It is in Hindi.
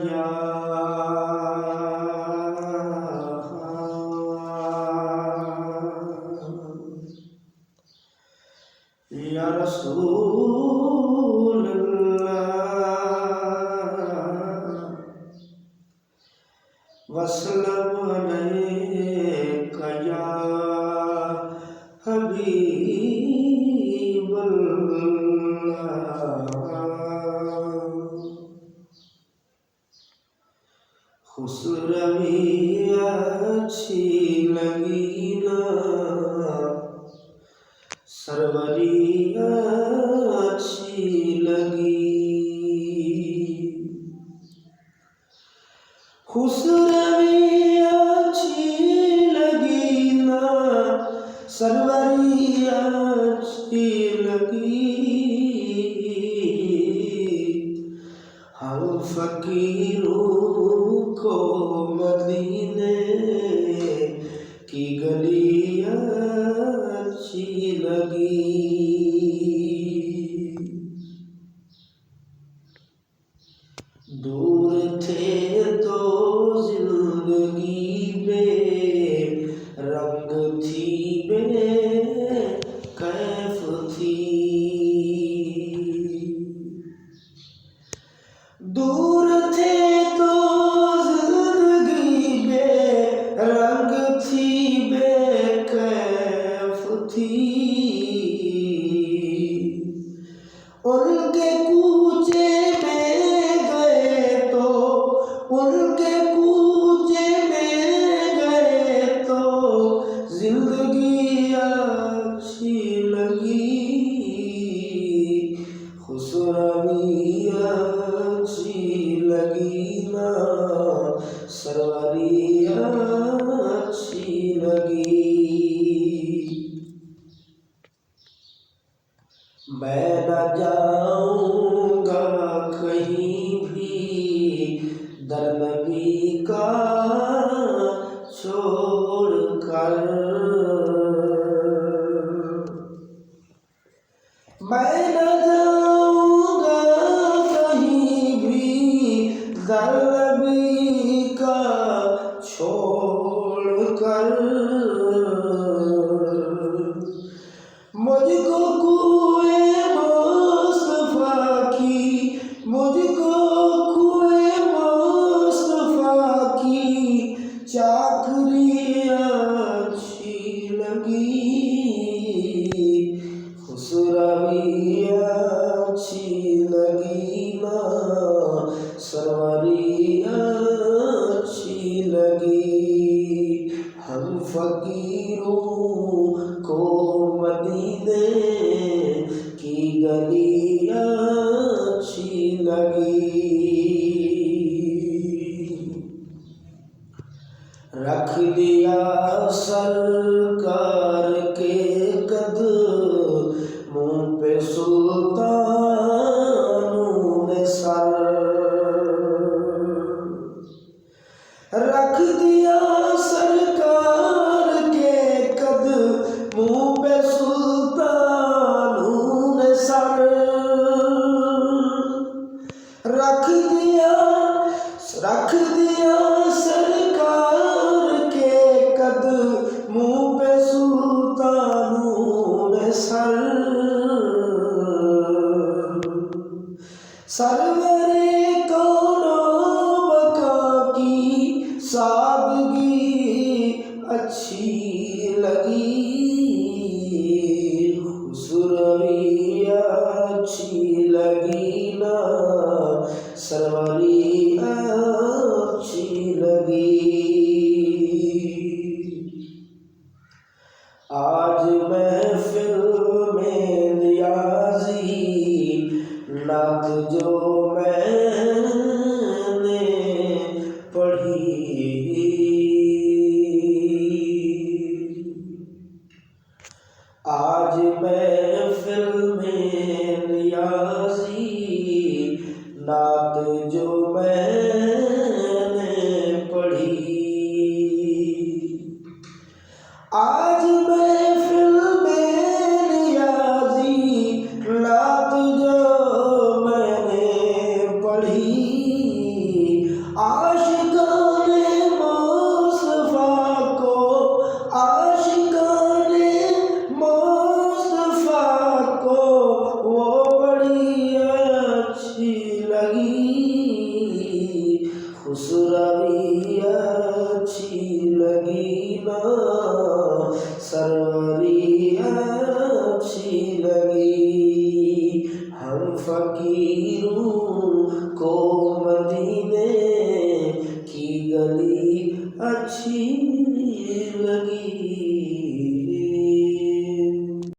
या रसूल अल्लाह वसल्लम अलैका या हबीब अल्लाह। खुसरवी अच्छी लगी ना सरवरी अच्छी लगी। खुसरवी अच्छी लगी ना सरवरी अच्छी लगी। हम फकीरों को मदीने की गलियां अच्छी लगी। दूर थे तो जिंदगी बेरंग थी बेकैफ थी। दूर थे तो जिंदगी बेरंग थी बेकैफ थी। उनके कूचे में गए तो उनके कूचे में गए तो जिंदगी अच्छी लगी। खुसरवी अच्छी लगी ना सरवरी अच्छी लगी। मैं न जाऊंगा कहीं भी दर नबी का छोड़ कर। मैं न जाऊंगा कहीं भी दर नबी का छोड़ कर। मुझको कुए मुस्तफा की मुझको कुए मुस्तफा की चाकरी अच्छी लगी। खुसरवी अच्छी लगी ना सरवरी अच्छी लगी। हम फकीरों को मदीने की गलियां अच्छी लगी। रख दिया सरकार के कदमों पे सुल्तानों ने सर। रख दिया सरकार के कदमों पे सुल्तानों ने सर। रख दिया सरकार के कदमों पे सुल्तानों ने सर। सरवरे कौनो बका की सादगी अच्छी लगी। खुसरवी अच्छी लगी ना सरवरी अच्छी लगी। आज महफिल में नियाज़ी नात जो मैंने पढ़ी। आज महफिल में नियाज़ी नात जो मैंने पढ़ी। आज महफिल में नियाज़ी नात जो मैंने पढ़ी। नगीना, सरवर